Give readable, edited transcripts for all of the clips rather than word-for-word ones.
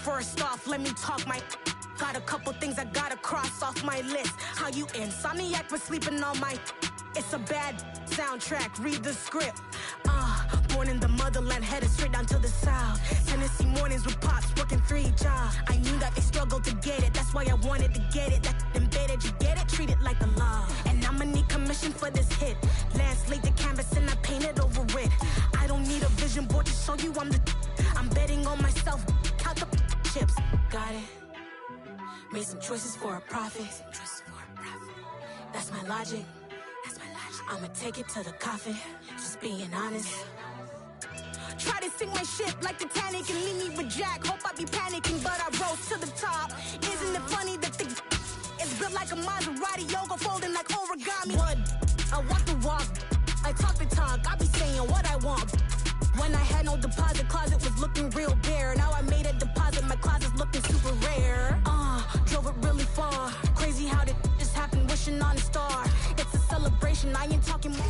First off, let me talk my... Got a couple things I gotta cross off my list. How you insomniac for sleeping on my... It's a bad soundtrack, read the script. Born in the motherland, headed straight down to the south. Tennessee mornings with pops, working 3 jobs. I knew that they struggled to get it, that's why I wanted to get it. That embedded, you get it, treat it like a law. And I'ma need commission for this hit. Lance laid the canvas and I painted over it. I don't need a vision board to show you I'm betting on myself, count the chips. Got it. Made some choices for a profit. That's my logic. I'ma take it to the coffin, just being honest. Try to sink my ship like Titanic and leave me with Jack. Hope I be panicking, but I rose to the top. Isn't it funny that the is built like a Maserati, yoga folding like origami? What? I walk the walk, I talk the talk, I be saying what I want. When I had no deposit, closet was looking real bare. Now I made a deposit, my closet's looking super rare. Drove it really far. Crazy how did this happen, wishing on a star. It's a celebration, I ain't talking more.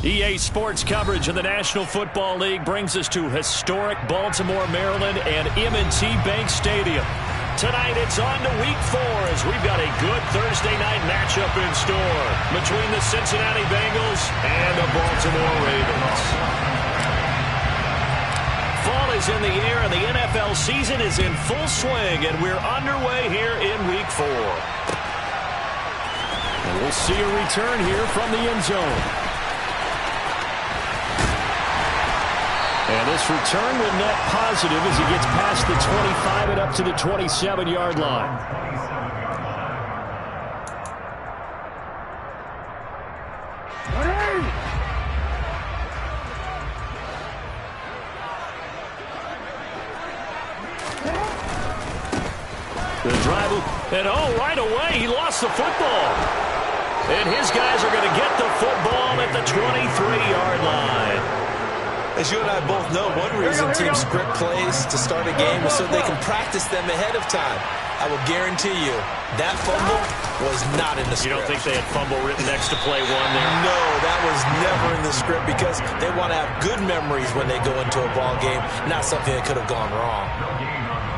EA Sports coverage of the National Football League brings us to historic Baltimore, Maryland and M&T Bank Stadium. Tonight it's on to Week 4 as we've got a good Thursday night matchup in store between the Cincinnati Bengals and the Baltimore Ravens. Fall is in the air and the NFL season is in full swing, and we're underway here in Week 4. And we'll see a return here from the end zone. And this return will net positive as he gets past the 25 and up to the 27-yard line. The drive, and right away, he lost the football. And his guys are going to get the football at the 23-yard line. As you and I both know, one reason teams script plays to start a game is so they can practice them ahead of time. I will guarantee you that fumble was not in the script. You don't think they had fumble written next to play 1 there? No, that was never in the script because they want to have good memories when they go into a ball game, not something that could have gone wrong.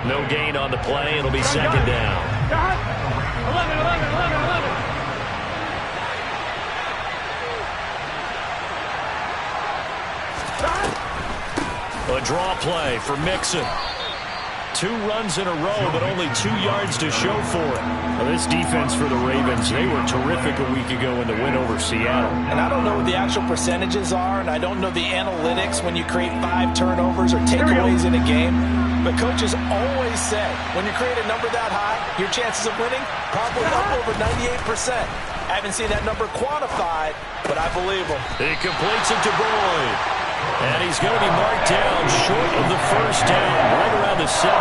No gain on the play. It'll be second down. 11. A draw play for Mixon. 2 runs in a row, but only 2 yards to show for it. Well, this defense for the Ravens, they were terrific a week ago in the win over Seattle. And I don't know what the actual percentages are, and I don't know the analytics when you create 5 turnovers or takeaways in a game. But coaches always say, when you create a number that high, your chances of winning probably up over 98%. I haven't seen that number quantified, but I believe them. He completes it to Boyd. And he's going to be marked down short of the first down, right around the 17.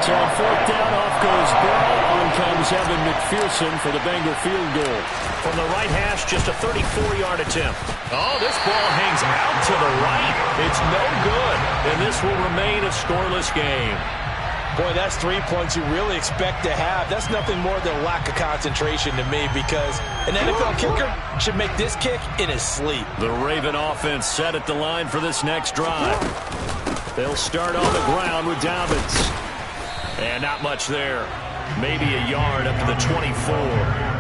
So on 4th down, off goes Burrow. On comes Evan McPherson for the Bengal field goal. From the right hash, just a 34-yard attempt. Oh, this ball hangs out to the right. It's no good, and this will remain a scoreless game. Boy, that's 3 points you really expect to have. That's nothing more than a lack of concentration to me because an NFL kicker should make this kick in his sleep. The Raven offense set at the line for this next drive. They'll start on the ground with Dobbins. And not much there. Maybe a yard up to the 24.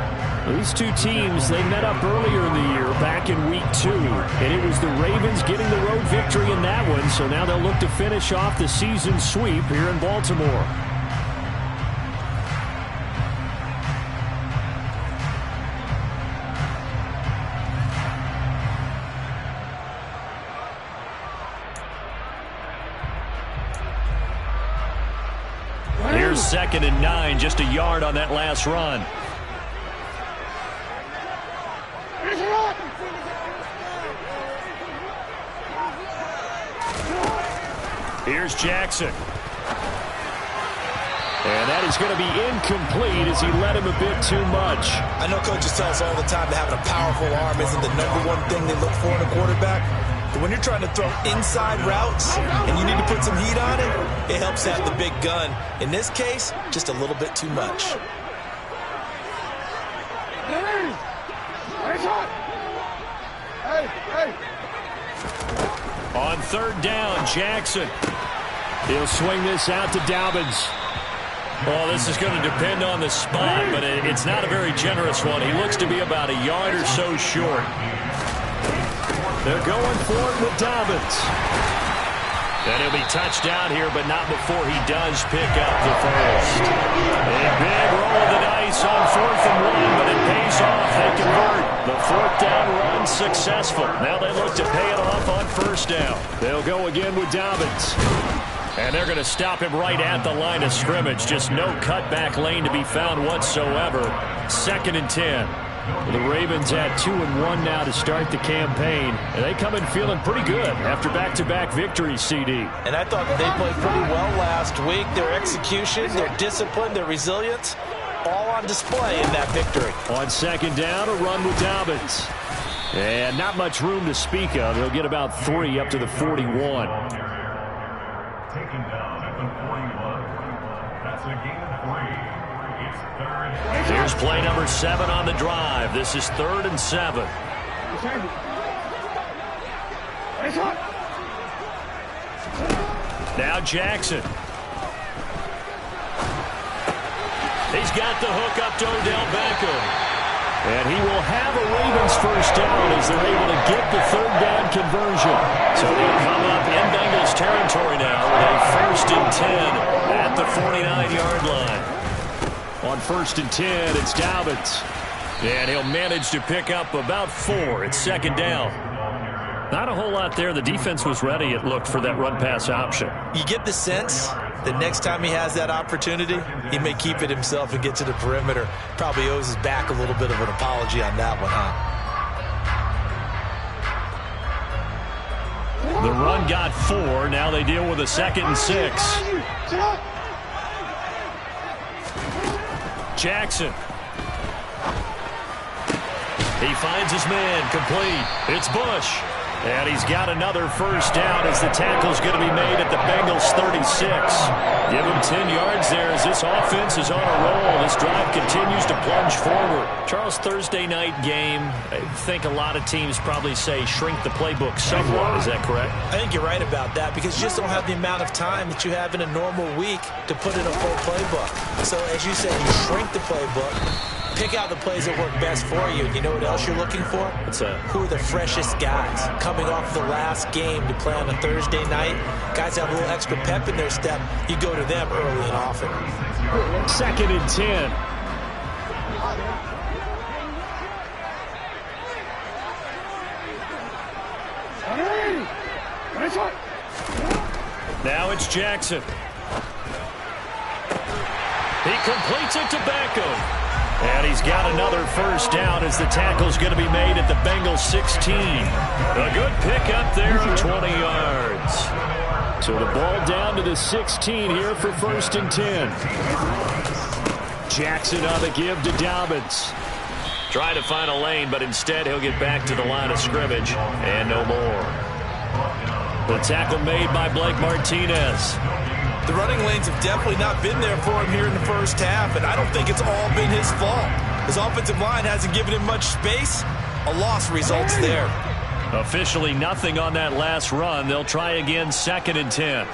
These two teams, they met up earlier in the year, back in Week 2. And it was the Ravens getting the road victory in that one, so now they'll look to finish off the season sweep here in Baltimore. Here's 2nd and 9, just a yard on that last run. Here's Jackson. And that is going to be incomplete as he led him a bit too much. I know coaches tell us all the time that having a powerful arm isn't the #1 thing they look for in a quarterback. But when you're trying to throw inside routes and you need to put some heat on it, it helps have the big gun. In this case, just a little bit too much. On 3rd down, Jackson. He'll swing this out to Dobbins. Well, this is going to depend on the spot, but it's not a very generous one. He looks to be about a yard or so short. They're going for it with Dobbins. And he'll be touched down here, but not before he does pick up the first. A big roll of the dice on 4th and 1, but it pays off. They convert. The 4th down run successful. Now they look to pay it off on 1st down. They'll go again with Dobbins. And they're going to stop him right at the line of scrimmage. Just no cutback lane to be found whatsoever. 2nd and 10. The Ravens at 2-1 now to start the campaign. And they come in feeling pretty good after back-to-back victories, CD. And I thought they played pretty well last week. Their execution, their discipline, their resilience, all on display in that victory. On 2nd down, a run with Dobbins. And not much room to speak of. He'll get about 3 up to the 41. Taken down at the 41. That's a gain of 3. It's 3rd. Here's play number 7 on the drive. This is 3rd and 7. Now Jackson. He's got the hook up to Odell Beckham. And he will have a Ravens first down as they're able to get the 3rd down conversion. So they'll come up in Bengals territory now with a 1st and 10 at the 49-yard line. On 1st and 10, it's Dobbins. And he'll manage to pick up about 4. It's 2nd down. Not a whole lot there. The defense was ready, it looked, for that run-pass option. You get the sense that next time he has that opportunity, he may keep it himself and get to the perimeter. Probably owes his back a little bit of an apology on that one, huh? The run got 4. Now they deal with a 2nd and 6. Jackson. He finds his man, complete. It's Bush. And he's got another first down as the tackle's going to be made at the Bengals 36. Give him 10 yards there as this offense is on a roll. This drive continues to plunge forward. Charles, Thursday night game, I think a lot of teams probably say shrink the playbook somewhat. Is that correct? I think you're right about that because you just don't have the amount of time that you have in a normal week to put in a full playbook. So as you said, you shrink the playbook. Pick out the plays that work best for you. And you know what else you're looking for? What's that? Who are the freshest guys coming off the last game to play on a Thursday night? Guys have a little extra pep in their step. You go to them early and often. 2nd and 10. Now it's Jackson. He completes it to Beckham. And he's got another first down as the tackle's going to be made at the Bengals 16. A good pickup there of 20 yards. So the ball down to the 16 here for 1st and 10. Jackson on the give to Dobbins. Trying to find a lane, but instead he'll get back to the line of scrimmage. And no more. The tackle made by Blake Martinez. The running lanes have definitely not been there for him here in the first half, and I don't think it's all been his fault. His offensive line hasn't given him much space. A loss results there. Officially nothing on that last run. They'll try again 2nd and 10.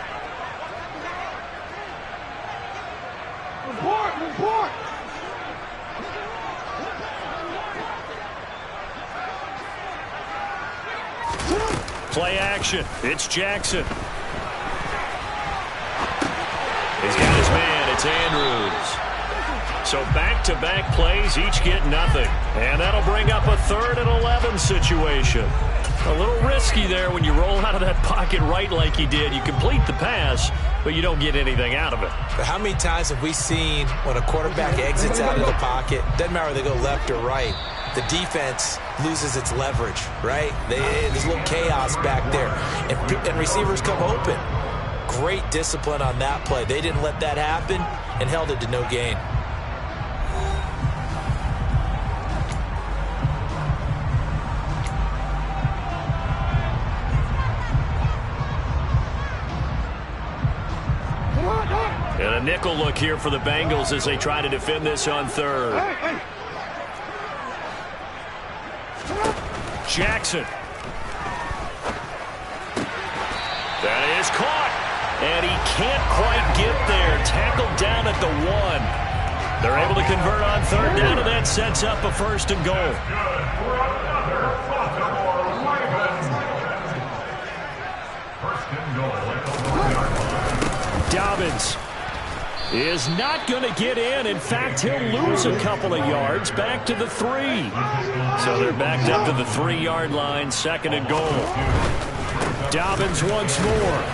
Play action. It's Jackson. He's got his man. It's Andrews. So back-to-back plays, each get nothing. And that'll bring up a 3rd and 11 situation. A little risky there when you roll out of that pocket right like he did. You complete the pass, but you don't get anything out of it. But how many times have we seen when a quarterback exits out of the pocket, doesn't matter whether they go left or right, the defense loses its leverage, right? There's a little chaos back there. And receivers come open. Great discipline on that play. They didn't let that happen and held it to no gain. And a nickel look here for the Bengals as they try to defend this on 3rd. Jackson. That is caught. And he can't quite get there. Tackled down at the 1. They're able to convert on third down, and that sets up a 1st and goal. Dobbins is not going to get in. In fact, he'll lose a couple of yards back to the 3. So they're backed up to the 3-yard line, 2nd and goal. Dobbins once more.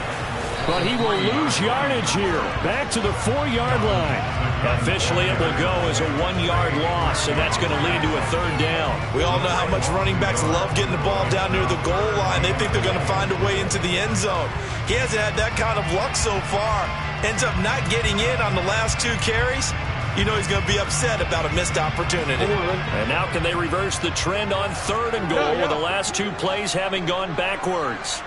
But he will lose yardage here. Back to the 4-yard line. Officially, it will go as a 1-yard loss, and that's going to lead to a 3rd down. We all know how much running backs love getting the ball down near the goal line. They think they're going to find a way into the end zone. He hasn't had that kind of luck so far. Ends up not getting in on the last 2 carries. You know he's going to be upset about a missed opportunity. And now can they reverse the trend on 3rd and goal with the last 2 plays having gone backwards?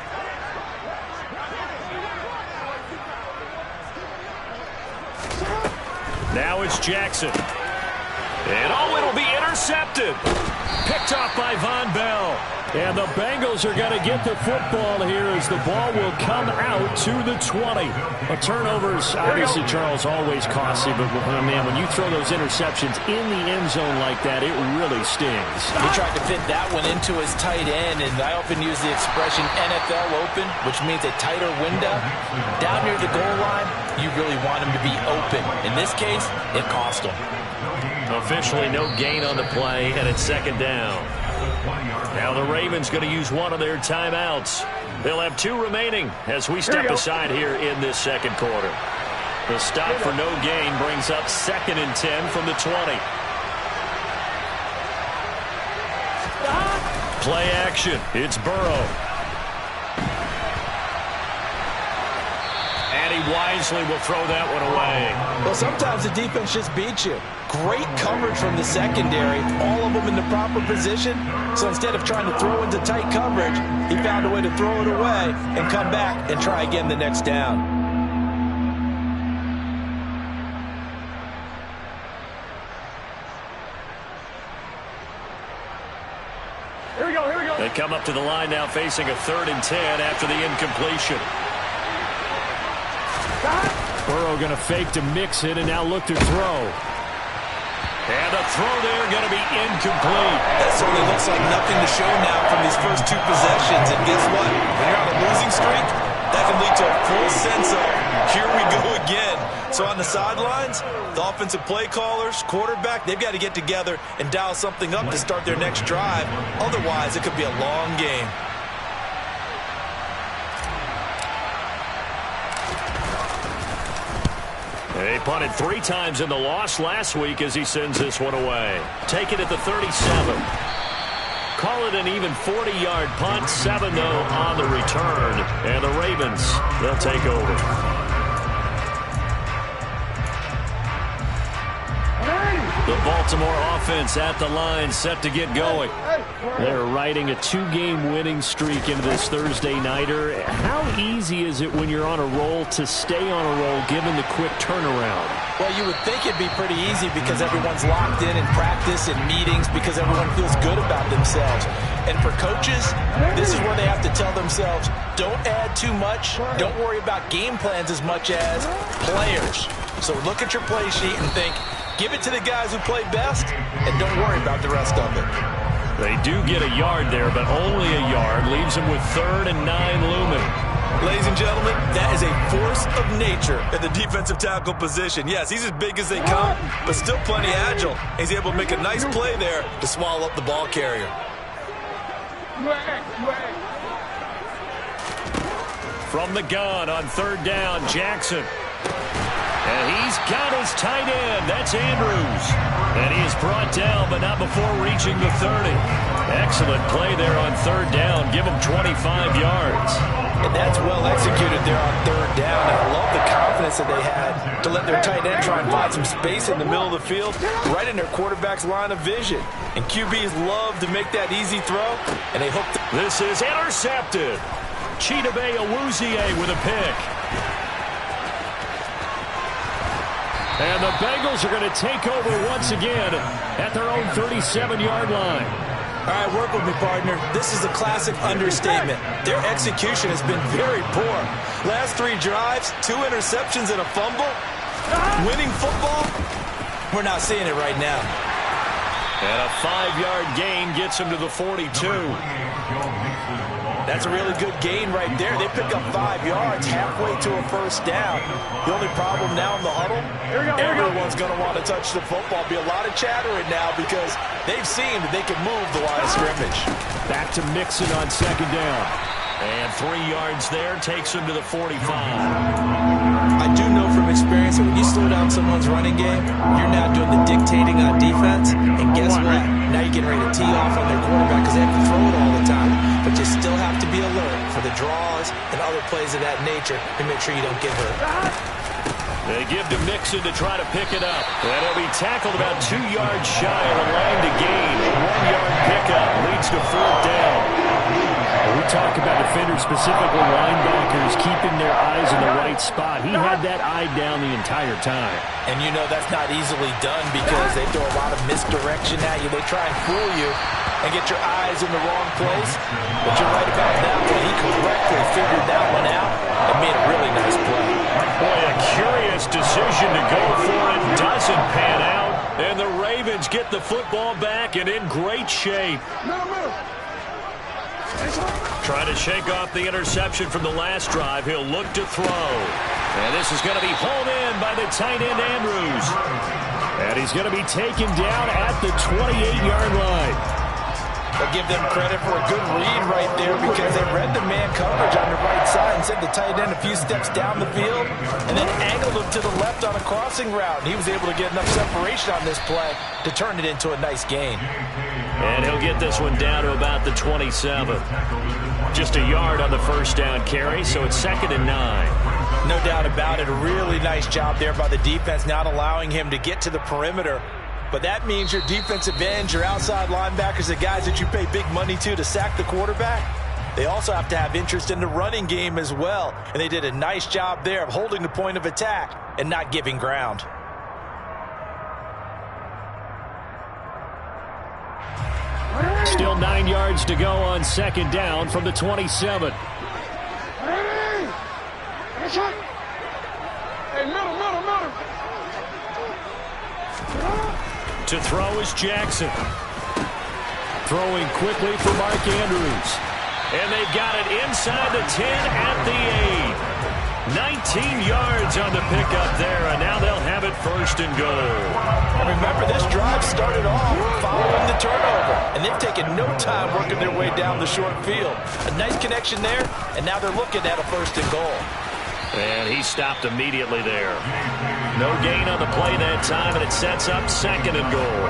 Now it's Jackson. And it'll be intercepted. Picked off by Von Bell. And the Bengals are going to get the football here as the ball will come out to the 20. Turnovers, obviously, Charles, always costly. But, man, when you throw those interceptions in the end zone like that, it really stings. He tried to fit that one into his tight end, and I often use the expression NFL open, which means a tighter window. Down near the goal line, you really want him to be open. In this case, it cost him. Officially no gain on the play, and it's 2nd down. Now the Ravens going to use one of their timeouts. They'll have 2 remaining as we step aside here in this 2nd quarter. The stop for no gain brings up 2nd and 10 from the 20. Play action. It's Burrow. And he wisely will throw that one away. Well, sometimes the defense just beats you. Great coverage from the secondary, all of them in the proper position. So instead of trying to throw into tight coverage, he found a way to throw it away and come back and try again the next down. Here we go. They come up to the line now facing a 3rd and 10 after the incompletion. Burrow going to fake to mix it and now look to throw. And the throw there going to be incomplete. That certainly looks like nothing to show now from these first 2 possessions. And guess what? When you're on a losing streak, that can lead to a full sense of, here we go again. So on the sidelines, the offensive play callers, quarterback, they've got to get together and dial something up to start their next drive. Otherwise, it could be a long game. They punted 3 times in the loss last week as he sends this one away. Take it at the 37. Call it an even 40-yard punt. 7-0 on the return. And the Ravens, they'll take over. The Baltimore offense at the line, set to get going. They're riding a 2-game winning streak into this Thursday nighter. How easy is it when you're on a roll to stay on a roll given the quick turnaround? Well, you would think it'd be pretty easy because everyone's locked in practice and meetings because everyone feels good about themselves. And for coaches, this is where they have to tell themselves, don't add too much. Don't worry about game plans as much as players. So look at your play sheet and think, give it to the guys who play best, and don't worry about the rest of it. They do get a yard there, but only a yard. Leaves them with 3rd and 9 looming. Ladies and gentlemen, that is a force of nature in the defensive tackle position. Yes, he's as big as they come, but still plenty agile. He's able to make a nice play there to swallow up the ball carrier. From the gun on 3rd down, Jackson. And he's got his tight end. That's Andrews. And he is brought down, but not before reaching the 30. Excellent play there on 3rd down. Give him 25 yards. And that's well executed there on 3rd down. And I love the confidence that they had to let their tight end try and find some space in the middle of the field, right in their quarterback's line of vision. And QBs love to make that easy throw, and they hope this is intercepted. Chidobe Awuzie with a pick. And the Bengals are going to take over once again at their own 37-yard line. All right, work with me, partner. This is a classic understatement. Their execution has been very poor. Last 3 drives, 2 interceptions and a fumble. Winning football, we're not seeing it right now. And a 5-yard gain gets him to the 42. That's a really good gain right there. They pick up 5 yards halfway to a first down. The only problem now in the huddle, everyone's going to want to touch the football. Be a lot of chattering now because they've seen that they can move the line of scrimmage. Back to Mixon on 2nd down. And 3 yards there takes him to the 45. I do know from experience that when you slow down someone's running game, you're now doing the dictating on defense. And guess what? Now you're getting ready to tee off on their quarterback because they have to throw it all the time. But you still have to be alert for the draws and other plays of that nature to make sure you don't get hurt. They give to Mixon to try to pick it up. And he'll be tackled about 2 yards shy of the line to gain. 1-yard pickup leads to 4th down. We talk about defenders, specifically linebackers, keeping their eyes in the right spot. He had that eye down the entire time. And you know that's not easily done because they throw a lot of misdirection at you. They try and fool you and get your eyes in the wrong place. But you're right about that one. He correctly figured that one out and made a really nice play. Boy, a curious decision to go for it. Doesn't pan out. And the Ravens get the football back and in great shape. Trying to shake off the interception from the last drive. He'll look to throw. And this is going to be hauled in by the tight end, Andrews. And he's going to be taken down at the 28-yard line. I'll give them credit for a good read right there because they read the man coverage on the right side and sent the tight end a few steps down the field and then angled him to the left on a crossing route. And he was able to get enough separation on this play to turn it into a nice gain. And he'll get this one down to about the 27. Just a yard on the first down carry, so it's 2nd and 9. No doubt about it. A really nice job there by the defense, not allowing him to get to the perimeter. But that means your defensive ends, your outside linebackers, the guys that you pay big money to sack the quarterback, they also have to have interest in the running game as well. And they did a nice job there of holding the point of attack and not giving ground. Still 9 yards to go on 2nd down from the 27. Hey, middle. To throw is Jackson. Throwing quickly for Mark Andrews. And they've got it inside the 10 at the 8. 19 yards on the pickup there, and now they'll have it 1st and goal. And remember, this drive started off following the turnover, and they've taken no time working their way down the short field. A nice connection there, and now they're looking at a 1st and goal. And he stopped immediately there. No gain on the play that time, and it sets up 2nd and goal.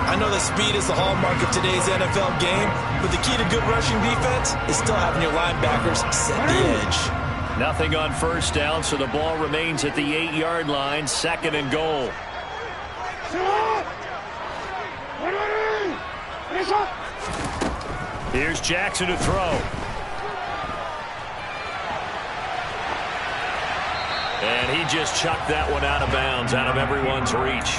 I know that speed is the hallmark of today's NFL game, but the key to good rushing defense is still having your linebackers set the edge. Nothing on 1st down, so the ball remains at the 8-yard line, 2nd and goal. Here's Jackson to throw. And he just chucked that one out of bounds, out of everyone's reach.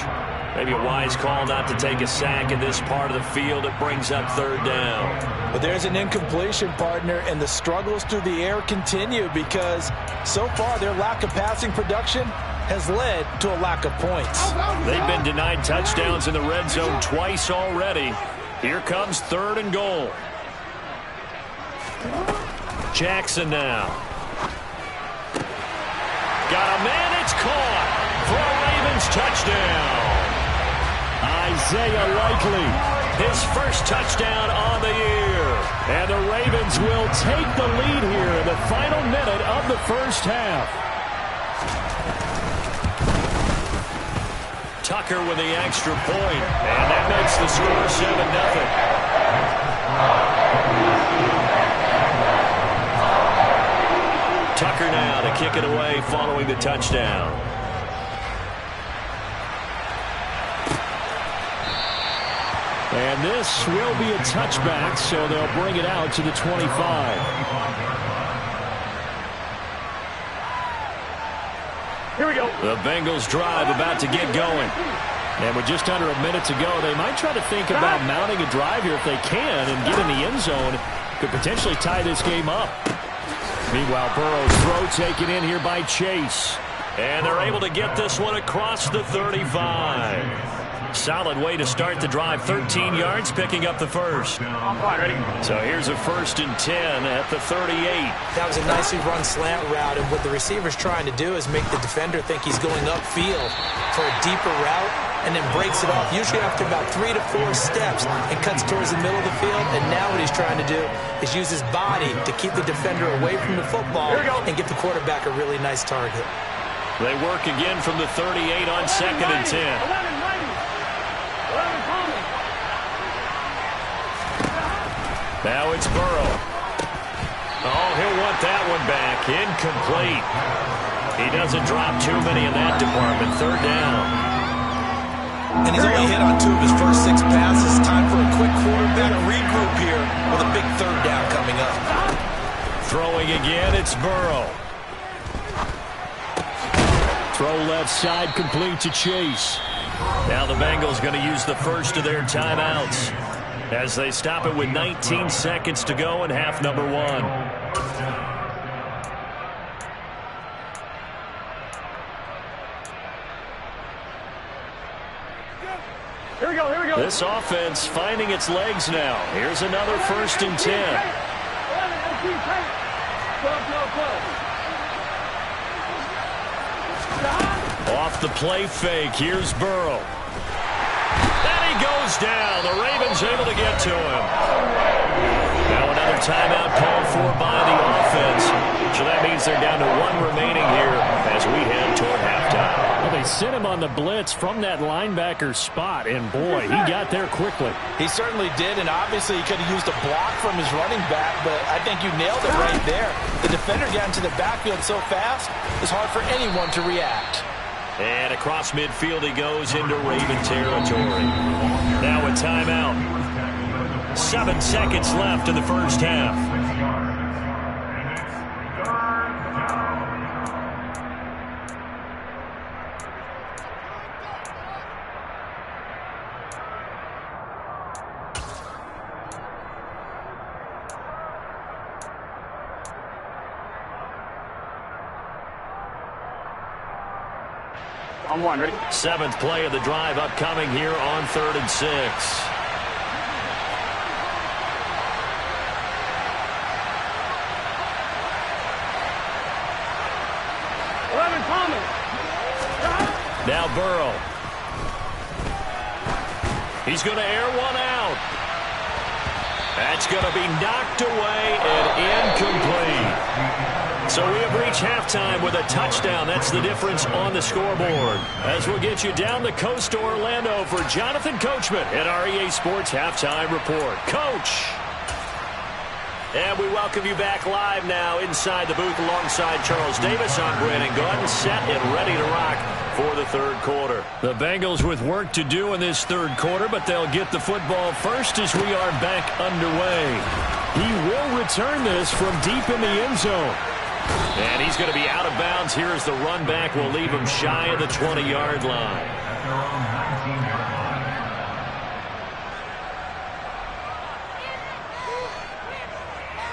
Maybe a wise call not to take a sack in this part of the field. It brings up 3rd down. But there's an incompletion, partner, and the struggles through the air continue because so far their lack of passing production has led to a lack of points. They've been denied touchdowns in the red zone twice already. Here comes 3rd and goal. Jackson now. Got a man, it's caught for a Ravens touchdown. Isaiah Likely, his 1st touchdown on the year. And the Ravens will take the lead here in the final minute of the 1st half. Tucker with the extra point, and that makes the score 7-0. Tucker now to kick it away following the touchdown. And this will be a touchback, so they'll bring it out to the 25. Here we go. The Bengals drive about to get going. And with just under a minute to go, they might try to think about mounting a drive here if they can and get in the end zone. Could potentially tie this game up. Meanwhile, Burrow's throw taken in here by Chase. And they're able to get this one across the 35. Solid way to start the drive. 13 yards, picking up the first. So here's a 1st and 10 at the 38. That was a nicely run slant route, and what the receiver's trying to do is make the defender think he's going upfield for a deeper route, and then breaks it off, usually after about 3 to 4 steps, and cuts towards the middle of the field. And now what he's trying to do is use his body to keep the defender away from the football and get the quarterback a really nice target. They work again from the 38 on 2nd and 10. Now it's Burrow. Oh, he'll want that one back. Incomplete. He doesn't drop too many in that department. 3rd down. And he's only hit on 2 of his first 6 passes. Time for a quick quarterback regroup here with a big 3rd down coming up. Throwing again, it's Burrow. Throw left side, complete to Chase. Now the Bengals going to use the first of their timeouts as they stop it with 19 seconds to go in half number 1. Here we go, here we go. This offense finding its legs now. Here's another 1st and 10. Off the play fake, here's Burrow. And he goes down. The Ravens able to get to him. Now another timeout called for by the offense. So that means they're down to 1 remaining here as we head toward halftime. Well, they sent him on the blitz from that linebacker spot, and boy, he got there quickly. He certainly did, and obviously he could have used a block from his running back, but I think you nailed it right there. The defender got into the backfield so fast, it's hard for anyone to react. And across midfield he goes into Raven territory. Now a timeout. 7 seconds left in the first half. On 1, ready? 7th play of the drive upcoming here on 3rd and 6. Now Burrow. He's going to air one out. That's going to be knocked away and incomplete. So we have reached halftime with a touchdown. That's the difference on the scoreboard. As we'll get you down the coast to Orlando for Jonathan Coachman at our EA Sports Halftime Report. Coach! And we welcome you back live now inside the booth alongside Charles Davis. I'm Brandon Gordon, set and ready to rock for the 3rd quarter. The Bengals with work to do in this 3rd quarter, but they'll get the football first as we are back underway. He will return this from deep in the end zone. And he's going to be out of bounds here as the run back will leave him shy of the 20-yard line.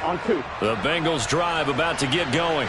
On 2. The Bengals drive about to get going.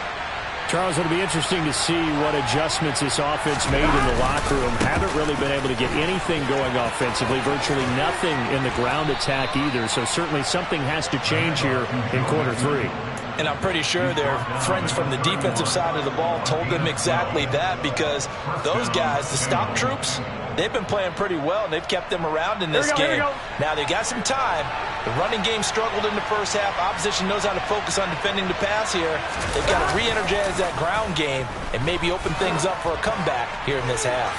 Charles, it'll be interesting to see what adjustments this offense made in the locker room. Haven't really been able to get anything going offensively, virtually nothing in the ground attack either. So certainly something has to change here in quarter 3. And I'm pretty sure their friends from the defensive side of the ball told them exactly that, because those guys, the stop troops, they've been playing pretty well, and they've kept them around in this game. Now they've got some time. The running game struggled in the first half. Opposition knows how to focus on defending the pass here. They've got to re-energize that ground game and maybe open things up for a comeback here in this half.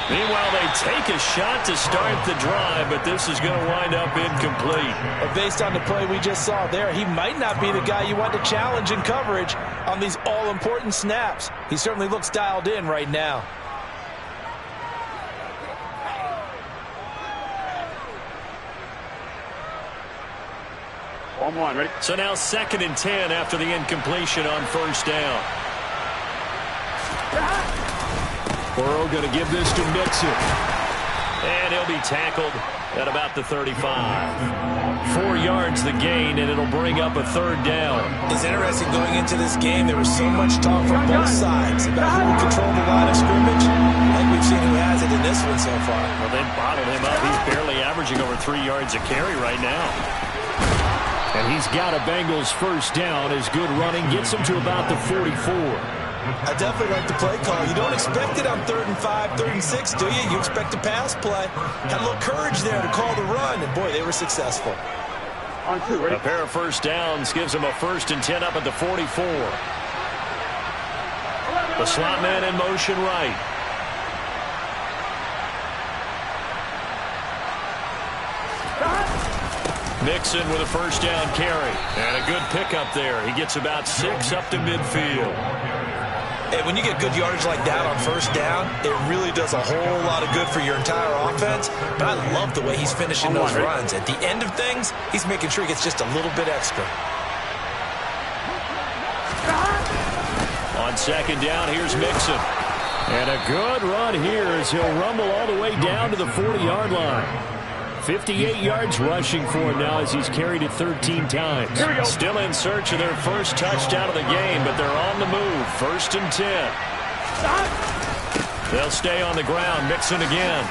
Meanwhile, they take a shot to start the drive, but this is going to wind up incomplete. But based on the play we just saw there, he might not be the guy you want to challenge in coverage on these all-important snaps. He certainly looks dialed in right now. On 1, ready? So now 2nd and 10 after the incompletion on 1st down. Burrow going to give this to Mixon. And he'll be tackled at about the 35. 4 yards the gain, and it'll bring up a third down. It's interesting going into this game. There was so much talk from both sides about who would control the line of scrimmage. Like we've seen who has it in this one so far. Well, they bottled him up. He's barely averaging over 3 yards a carry right now. And he's got a Bengals first down. His good running gets him to about the 44. I definitely like the play call. You don't expect it on 3rd and 5, 3rd and 6, do you? You expect a pass play. Had a little courage there to call the run, and boy, they were successful. On 2, ready? A pair of first downs gives him a 1st and 10 up at the 44. The slot man in motion right. Mixon with a first down carry. And a good pickup there. He gets about 6 up to midfield. Hey, when you get good yardage like that on first down, it really does a whole lot of good for your entire offense. But I love the way he's finishing those runs. At the end of things, he's making sure he gets just a little bit extra. On 2nd down, here's Mixon. And a good run here as he'll rumble all the way down to the 40-yard line. 58 yards rushing for him now as he's carried it 13 times. Still in search of their first touchdown of the game, but they're on the move. 1st and 10. They'll stay on the ground. Mixon again.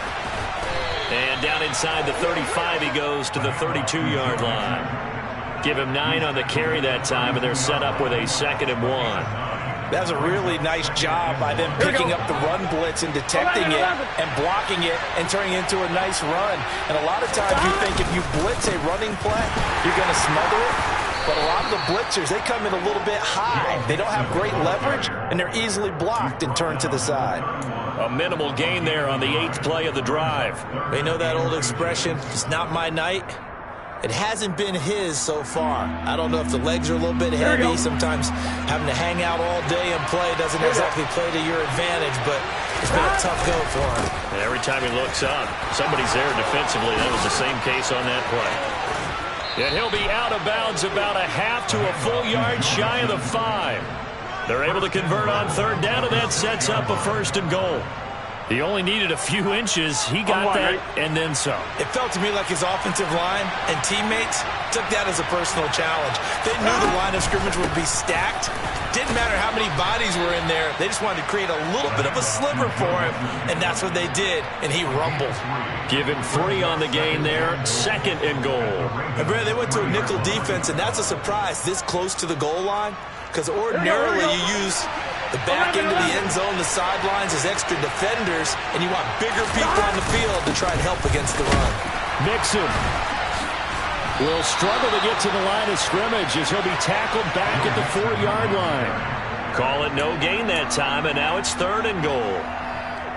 And down inside the 35 he goes to the 32-yard line. Give him 9 on the carry that time, and they're set up with a 2nd and 1. That was a really nice job by them picking up the run blitz and detecting it and blocking it and turning it into a nice run. And a lot of times you think if you blitz a running play, you're going to smother it. But a lot of the blitzers, they come in a little bit high. They don't have great leverage, and they're easily blocked and turned to the side. A minimal gain there on the 8th play of the drive. They know that old expression, it's not my night. It hasn't been his so far. I don't know if the legs are a little bit heavy. Sometimes having to hang out all day and play doesn't exactly play to your advantage, but it's been a tough go for him. And every time he looks up, somebody's there defensively. That was the same case on that play. And he'll be out of bounds about a half to a full yard shy of the 5. They're able to convert on 3rd down, and that sets up a 1st and goal. He only needed a few inches. He got that and then some. It felt to me like his offensive line and teammates took that as a personal challenge. They knew the line of scrimmage would be stacked. Didn't matter how many bodies were in there. They just wanted to create a little bit of a sliver for him, and that's what they did, and he rumbled. Give him 3 on the gain there. 2nd and goal. And Brad, they went to a nickel defense, and that's a surprise this close to the goal line, because ordinarily you use the back end of the end zone, the sidelines as extra defenders, and you want bigger people on the field to try and help against the run. Mixon will struggle to get to the line of scrimmage as he'll be tackled back at the 4-yard line. Call it no gain that time, and now it's 3rd and goal.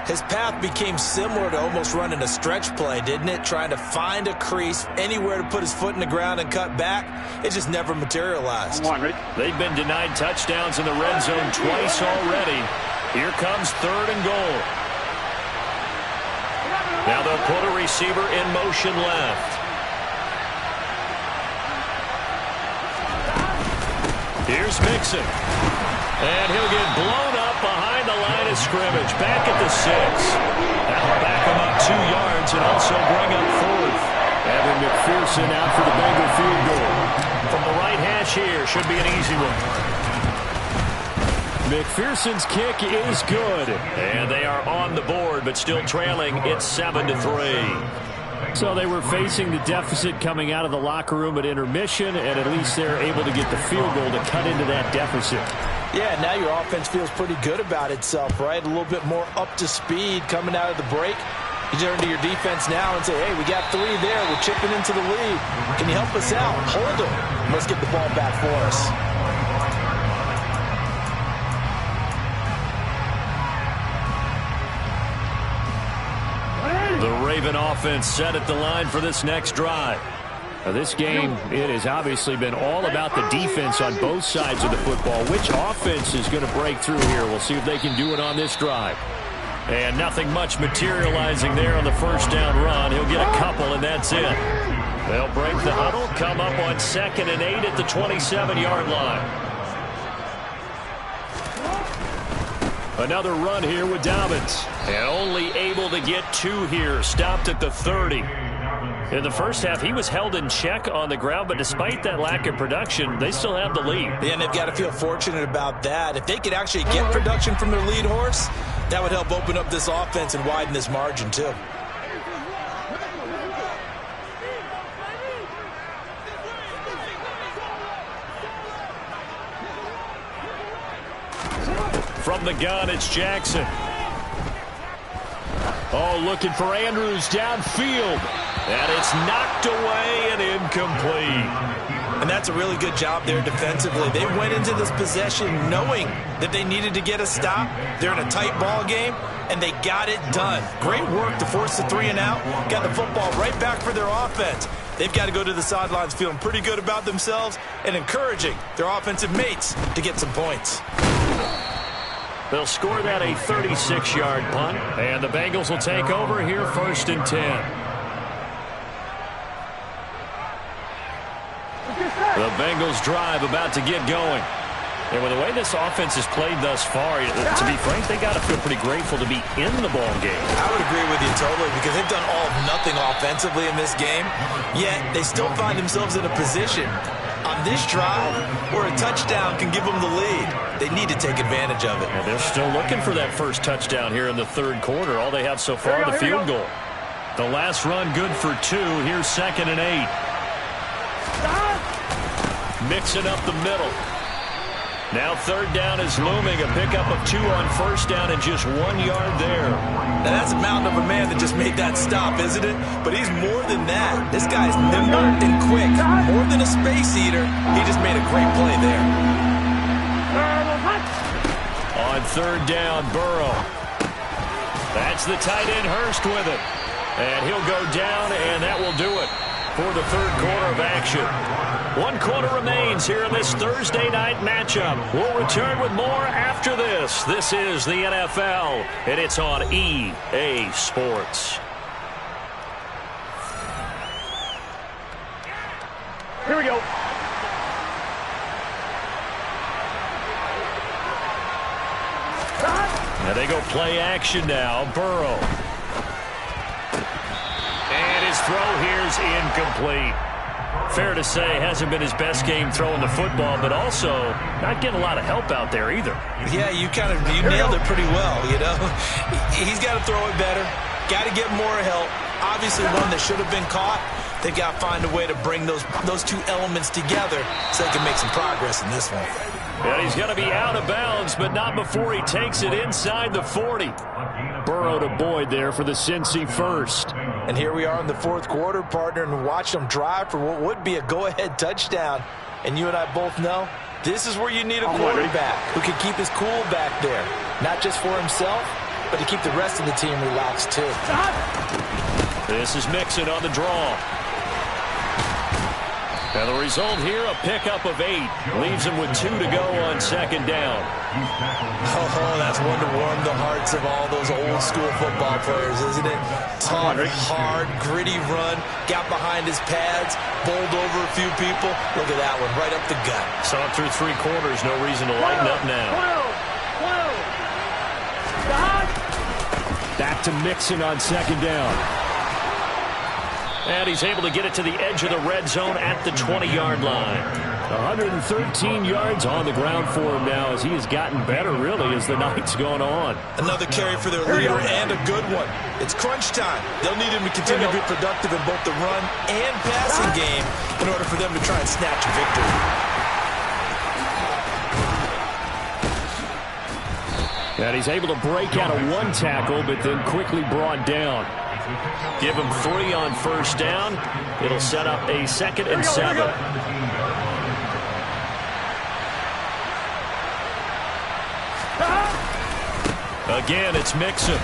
His path became similar to almost running a stretch play, didn't it? Trying to find a crease, anywhere to put his foot in the ground and cut back. It just never materialized. They've been denied touchdowns in the red zone twice already. Here comes 3rd and goal. Now they'll put a receiver in motion left. Here's Mixon. And he'll get blown up behind the line of scrimmage. Back at the 6. That'll back him up 2 yards and also bring up 4th. Evan McPherson out for the Bengal field goal. From the right hash here, should be an easy one. McPherson's kick is good. And they are on the board, but still trailing. It's 7-3. So they were facing the deficit coming out of the locker room at intermission, and at least they're able to get the field goal to cut into that deficit. Yeah, now your offense feels pretty good about itself, right? A little bit more up to speed coming out of the break. You turn to your defense now and say, hey, we got 3 there. We're chipping into the lead. Can you help us out? Hold them. Let's get the ball back for us. The Raven offense set at the line for this next drive. Now this game, it has obviously been all about the defense on both sides of the football. Which offense is going to break through here? We'll see if they can do it on this drive. And nothing much materializing there on the first down run. He'll get a couple, and that's it. They'll break the huddle, come up on 2nd and 8 at the 27-yard line. Another run here with Dobbins. And only able to get 2 here. Stopped at the 30. In the first half, he was held in check on the ground, but despite that lack of production, they still have the lead. Yeah, and they've got to feel fortunate about that. If they could actually get production from their lead horse, that would help open up this offense and widen this margin, too. From the gun, it's Jackson. Oh, looking for Andrews downfield. And it's knocked away and incomplete. And that's a really good job there defensively. They went into this possession knowing that they needed to get a stop. They're in a tight ball game, and they got it done. Great work to force the 3 and out. Got the football right back for their offense. They've got to go to the sidelines feeling pretty good about themselves and encouraging their offensive mates to get some points. They'll score that a 36-yard punt, and the Bengals will take over here 1st and 10. The Bengals drive about to get going. And with the way this offense has played thus far, to be frank, they got to feel pretty grateful to be in the ball game. I would agree with you totally because they've done all of nothing offensively in this game, yet they still find themselves in a position on this drive where a touchdown can give them the lead. They need to take advantage of it. And they're still looking for that first touchdown here in the 3rd quarter. All they have so far, the field goal. The last run good for 2. Here's 2nd and 8. Mixing up the middle. Now 3rd down is looming. A pickup of 2 on 1st down and just 1 yard there. Now that's a mountain of a man that just made that stop, isn't it? But he's more than that. This guy's nimble and quick. More than a space eater. He just made a great play there. On 3rd down, Burrow. That's the tight end Hurst with it. And he'll go down, and that will do it for the 3rd quarter of action. 1 quarter remains here in this Thursday night matchup. We'll return with more after this. This is the NFL, and it's on EA Sports. Here we go. Now they go play action now. Burrow. And his throw here's incomplete. Fair to say, hasn't been his best game throwing the football, but also not getting a lot of help out there either. Yeah, you nailed it pretty well, you know. He's got to throw it better. Got to get more help. Obviously one that should have been caught. They've got to find a way to bring those 2 elements together so they can make some progress in this one. And he's going to be out of bounds, but not before he takes it inside the 40. Burrow to Boyd there for the Cincy first. And here we are in the 4th quarter, partner, and watch them drive for what would be a go-ahead touchdown. And you and I both know this is where you need a quarterback who can keep his cool back there. Not just for himself, but to keep the rest of the team relaxed too. This is Mixon on the draw. And the result here, a pickup of 8. Leaves him with 2 to go on 2nd down. Oh, that's one to warm the hearts of all those old school football players, isn't it? Tough, hard, gritty run. Got behind his pads, bowled over a few people. Look at that one, right up the gut. Saw it through 3 quarters. No reason to lighten up now. Back to Mixon on 2nd down. And he's able to get it to the edge of the red zone at the 20-yard line. 113 yards on the ground for him now as he has gotten better, really, as the night's gone on. Another carry for their leader and a good one. It's crunch time. They'll need him to continue to be productive in both the run and passing game in order for them to try and snatch a victory. And he's able to break out of 1 tackle, but then quickly brought down. Give him 3 on 1st down. It'll set up a 2nd and 7. Again, it's Mixon.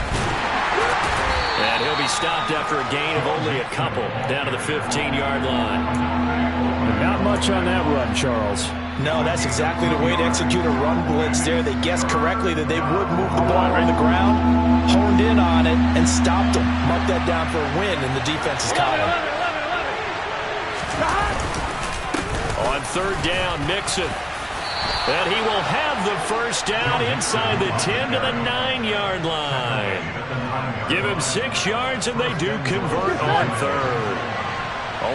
And he'll be stopped after a gain of only a couple down to the 15-yard line. Not much on that run, Charles. No, that's exactly the way to execute a run blitz there. They guessed correctly that they would move the ball on the ground, honed in on it, and stopped them. Mark that down for a win in the defense's column. On 3rd down, Mixon. And he will have the first down inside the 10 to the 9-yard line. Give him 6 yards, and they do convert on third.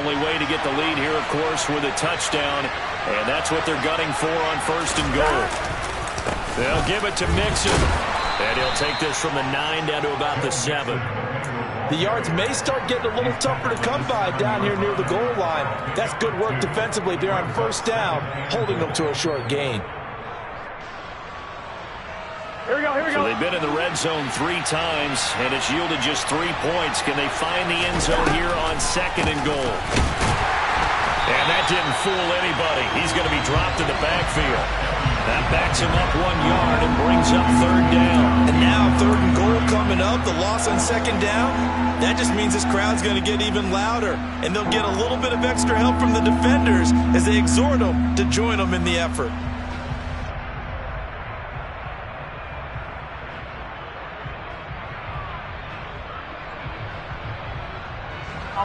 Only way to get the lead here, of course, with a touchdown, and that's what they're gunning for on first and goal. They'll give it to Mixon, and he'll take this from the 9 down to about the 7. The yards may start getting a little tougher to come by down here near the goal line. That's good work defensively there on first down, holding them to a short gain. Here we go, here we go. So they've been in the red zone 3 times, and it's yielded just 3 points. Can they find the end zone here on second and goal? And that didn't fool anybody. He's going to be dropped in the backfield. That backs him up 1 yard and brings up third down. And now third and goal coming up, the loss on second down. That just means this crowd's going to get even louder, and they'll get a little bit of extra help from the defenders as they exhort them to join them in the effort.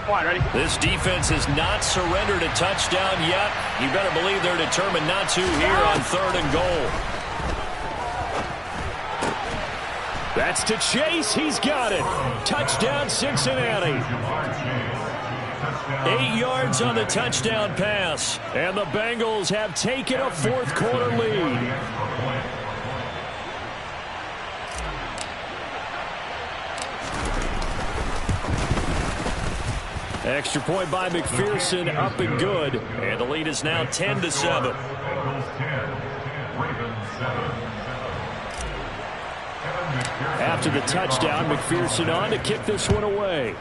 Ready? This defense has not surrendered a touchdown yet. You better believe they're determined not to here on third and goal. That's to Chase. He's got it. Touchdown, Cincinnati. 8 yards on the touchdown pass. And the Bengals have taken a fourth-quarter lead. Extra point by McPherson, up and good. And the lead is now 10 to 7. After the touchdown, McPherson on to kick this one away.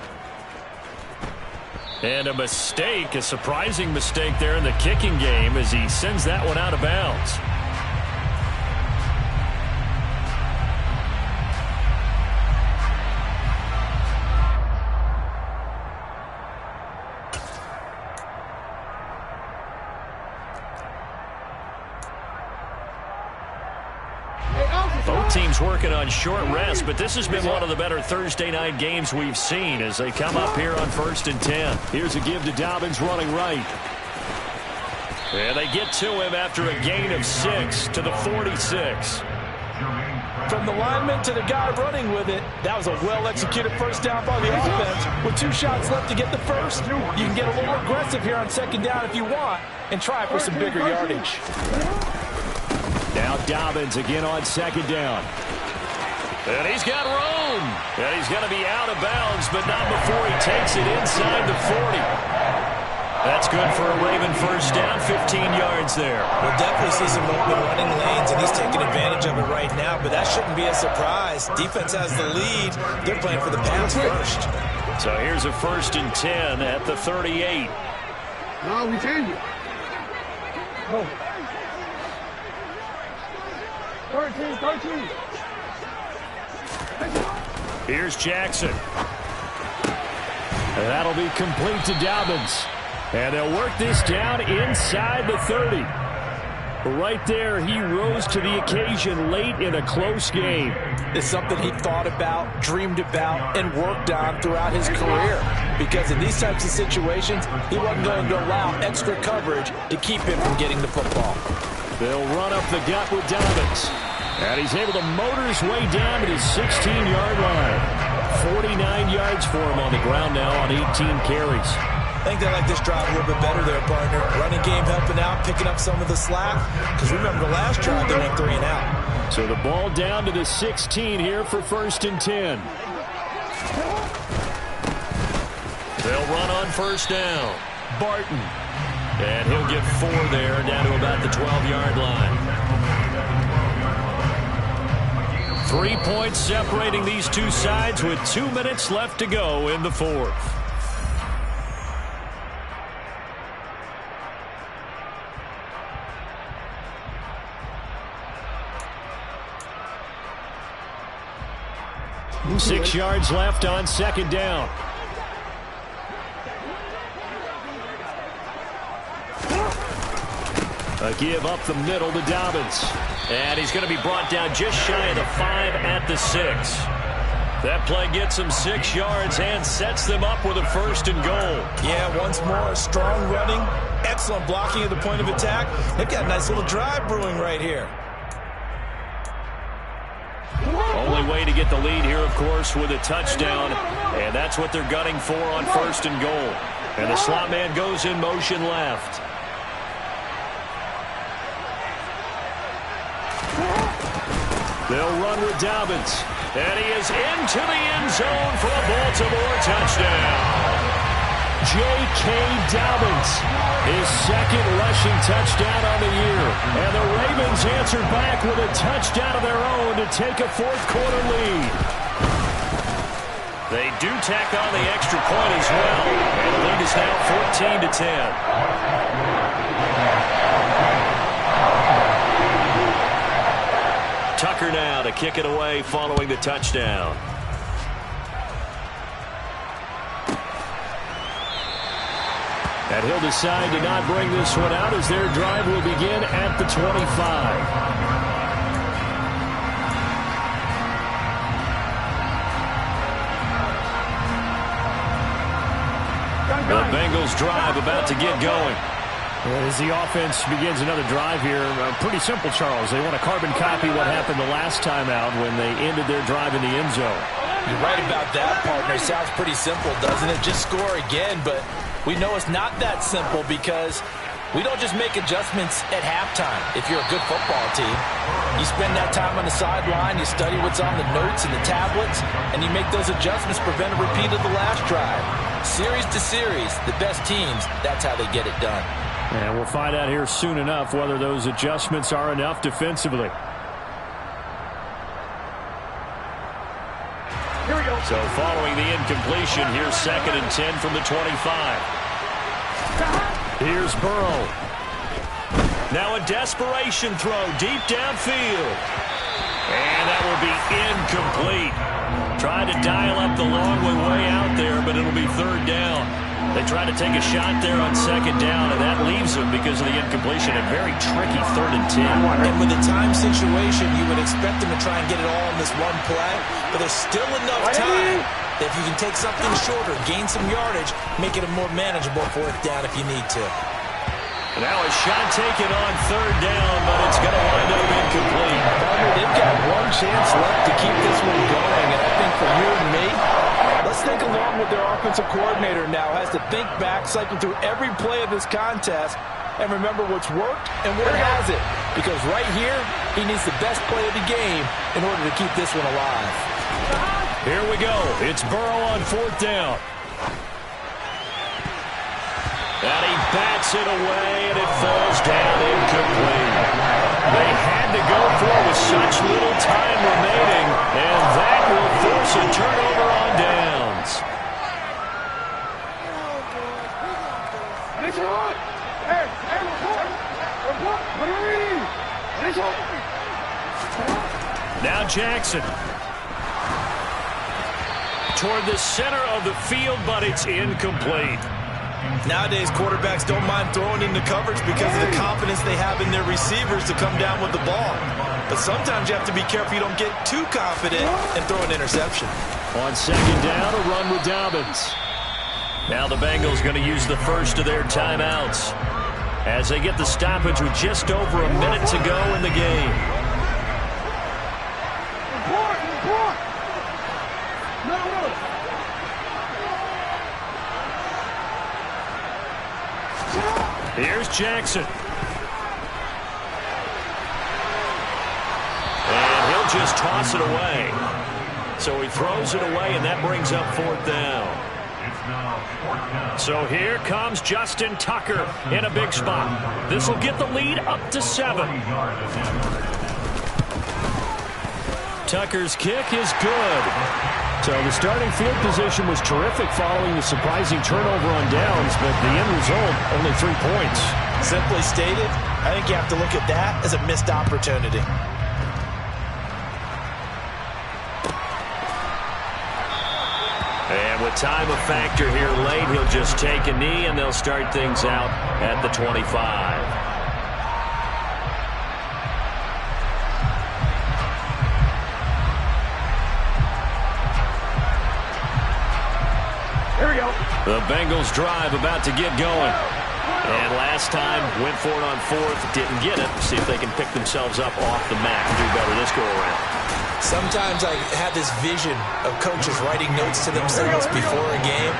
And a mistake, a surprising mistake there in the kicking game as he sends that one out of bounds. Both teams working on short rest, but this has been one of the better Thursday night games we've seen as they come up here on first and 10. Here's a give to Dobbins running right. And they get to him after a gain of 6 to the 46. From the lineman to the guy running with it, that was a well-executed first down by the offense. With 2 shots left to get the first, you can get a little aggressive here on second down if you want and try for some bigger yardage. Now Dobbins again on second down. And he's got room. And he's going to be out of bounds, but not before he takes it inside the 40. That's good for a Raven first down, 15 yards there. We'll definitely see some open running lanes, and he's taking advantage of it right now, but that shouldn't be a surprise. Defense has the lead. They're playing for the pass first. So here's a first and 10 at the 38. No, we change it. Oh. 13. Here's Jackson. And that'll be complete to Dobbins. And they'll work this down inside the 30. Right there, he rose to the occasion late in a close game. It's something he thought about, dreamed about, and worked on throughout his career. Because in these types of situations, he wasn't going to allow extra coverage to keep him from getting the football. They'll run up the gut with Dobbins. And he's able to motor his way down to the 16-yard line. 49 yards for him on the ground now on 18 carries. I think they like this drive a little bit better there, partner. Running game helping out, picking up some of the slack. Because remember, the last drive, they went 3 and out. So the ball down to the 16 here for first and 10. They'll run on first down. Barton. And he'll get 4 there, down to about the 12-yard line. 3 points separating these two sides with 2 minutes left to go in the fourth. Six yards left on second down. A give up the middle to Dobbins. And he's going to be brought down just shy of the 5 at the 6. That play gets them 6 yards and sets them up with a 1st and goal. Yeah, once more, strong running, excellent blocking at the point of attack. They've got a nice little drive brewing right here. Only way to get the lead here, of course, with a touchdown. And that's what they're gunning for on 1st and goal. And the slot man goes in motion left. They'll run with Dobbins. And he is into the end zone for a Baltimore touchdown. J.K. Dobbins, his 2nd rushing touchdown on the year. And the Ravens answered back with a touchdown of their own to take a 4th quarter lead. They do tack on the extra point as well. And the lead is now 14-10. Tucker now to kick it away following the touchdown. And he'll decide to not bring this one out as their drive will begin at the 25. The Bengals drive about to get going. As the offense begins another drive here, pretty simple, Charles. They want to carbon copy what happened the last time out when they ended their drive in the end zone. You're right about that, partner. Sounds pretty simple, doesn't it? Just score again, but we know it's not that simple because we don't just make adjustments at halftime if you're a good football team. You spend that time on the sideline, you study what's on the notes and the tablets, and you make those adjustments, prevent a repeat of the last drive. Series to series, the best teams, that's how they get it done. And we'll find out here soon enough whether those adjustments are enough defensively. Here we go. So following the incompletion, here's 2nd and 10 from the 25. Here's Burrow. Now a desperation throw deep downfield. And that will be incomplete. Tried to dial up the long way out there, but it'll be 3rd down. They try to take a shot there on 2nd down, and that leaves them because of the incompletion. A very tricky 3rd and 10. And with the time situation, you would expect them to try and get it all in this one play, but there's still enough time that if you can take something shorter, gain some yardage, make it a more manageable 4th down if you need to. Now a shot taken on 3rd down, but it's going to wind up incomplete. They've got one chance left to keep this one going, and I think for you and me, let's think along with their offensive coordinator now. Has to think back, cycle through every play of this contest, and remember what's worked and what hasn't. Because right here, he needs the best play of the game in order to keep this one alive. Here we go. It's Burrow on 4th down. And he bats it away, and it falls down incomplete. They had to go for it with such little time remaining, and that will force a turnover on downs. Now Jackson. Toward the center of the field, but it's incomplete. Nowadays, quarterbacks don't mind throwing into coverage because of the confidence they have in their receivers to come down with the ball. But sometimes you have to be careful you don't get too confident and throw an interception. On 2nd down, a run with Dobbins. Now the Bengals going to use the first of their timeouts as they get the stoppage with just over a minute to go in the game. Here's Jackson. And he'll just toss it away. So he throws it away, and that brings up 4th down. So here comes Justin Tucker in a big spot. This will get the lead up to 7. Tucker's kick is good. So the starting field position was terrific following the surprising turnover on downs, but the end result, only 3 points. Simply stated, I think you have to look at that as a missed opportunity. And with time a factor here late, he'll just take a knee, and they'll start things out at the 25. go. The Bengals drive about to get going. And last time, went for it on fourth, didn't get it. See if they can pick themselves up off the mat and do better this go-around. Sometimes I have this vision of coaches writing notes to themselves before a game.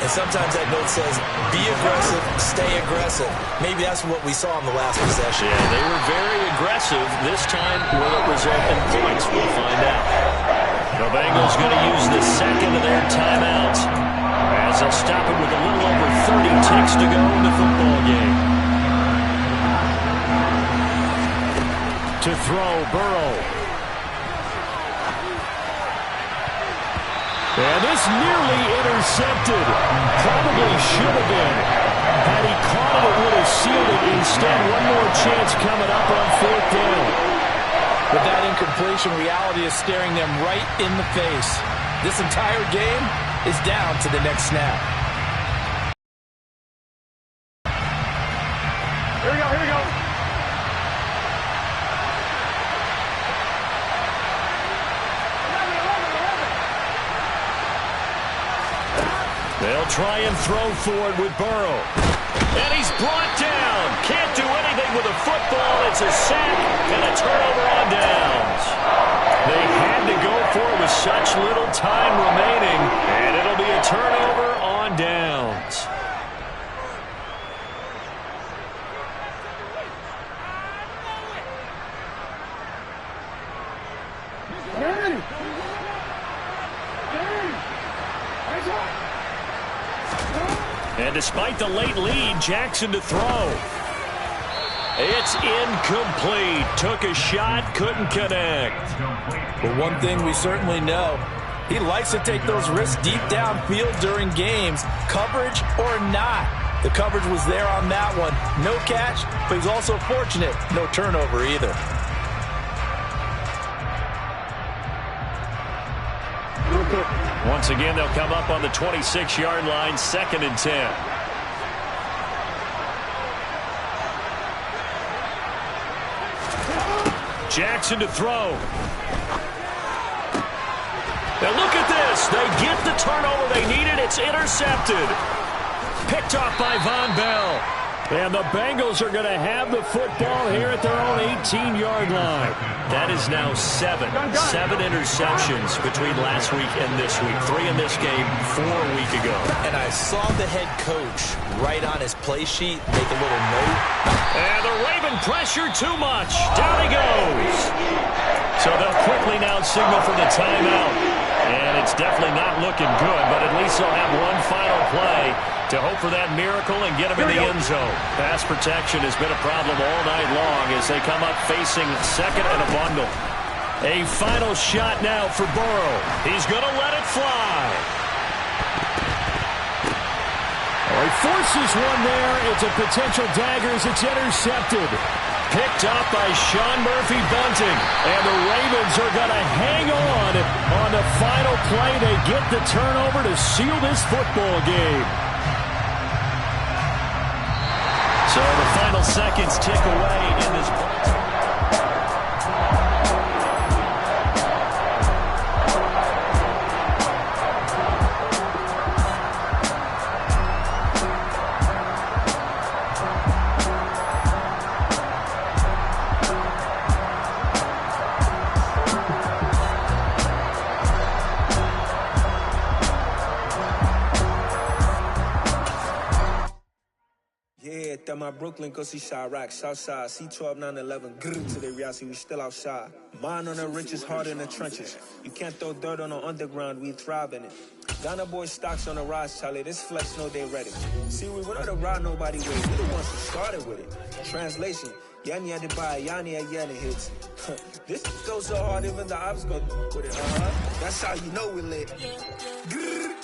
And sometimes that note says, be aggressive, stay aggressive. Maybe that's what we saw in the last possession. Yeah, they were very aggressive. This time, will it result in points? We'll find out. The Bengals going to use the second of their timeouts as they'll stop it with a little over 30 ticks to go in the football game. To throw, Burrow. And this nearly intercepted. Probably should have been. Had he caught it, it would have sealed it. Instead, one more chance coming up on fourth down. With that incompletion, reality is staring them right in the face. This entire game is down to the next snap. Here we go, here we go. They'll try and throw for it with Burrow. And he's brought down. Can't do anything with a football. It's a sack and a turnover on downs. They had to go for it with such little time remaining, and it'll be a turnover on downs. And despite the late lead, Jackson to throw. It's incomplete. Took a shot, couldn't connect. But one thing we certainly know, he likes to take those risks deep downfield during games, coverage or not. The coverage was there on that one. No catch, but he's also fortunate. No turnover either. Once again, they'll come up on the 26-yard line, 2nd and 10. Jackson to throw. Now look at this. They get the turnover they needed. It's intercepted. Picked off by Von Bell. And the Bengals are going to have the football here at their own 18-yard line. That is now 7 interceptions between last week and this week. 3 in this game, 4 a week ago. And I saw the head coach write on his play sheet, make a little note. And the Raven pressure too much. Down he goes. So they'll quickly now signal for the timeout. And it's definitely not looking good, but at least they'll have one final play to hope for that miracle and get him in the end zone. Pass protection has been a problem all night long as they come up facing second and a bundle. A final shot now for Burrow. He's going to let it fly. Oh, he forces one there. It's a potential dagger as it's intercepted. Picked up by Sean Murphy-Bunting. And the Ravens are going to hang on the final play. They get the turnover to seal this football game. So the final seconds tick away in this play. My Brooklyn, go see Chirac, Southside, C12, 911, grrr, to the reality, we still outside. Mine on the riches, hard in the trenches. You can't throw dirt on the underground, we thrive in it. Ghana boy stocks on the rise, Charlie, this flex know they ready. See, we were not a ride nobody way, we the ones who started with it. Translation, Yanni had to buy, Yanni had Yanni hits. This goes so hard, even the ops go with it, That's how you know we lit. Grrr,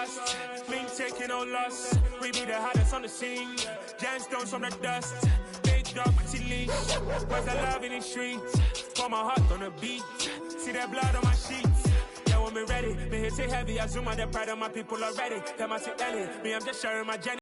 trust. Mean taking no loss. We be the hottest on the scene. Gemstones from the dust. Big dog, pretty leash. Where's the love in the streets? Pour my heart on the beat. See that blood on my sheets. Yeah, when we ready, me hit it heavy. I zoom out the pride of my people already. Tell my sick Ellie, me I'm just sharing my journey.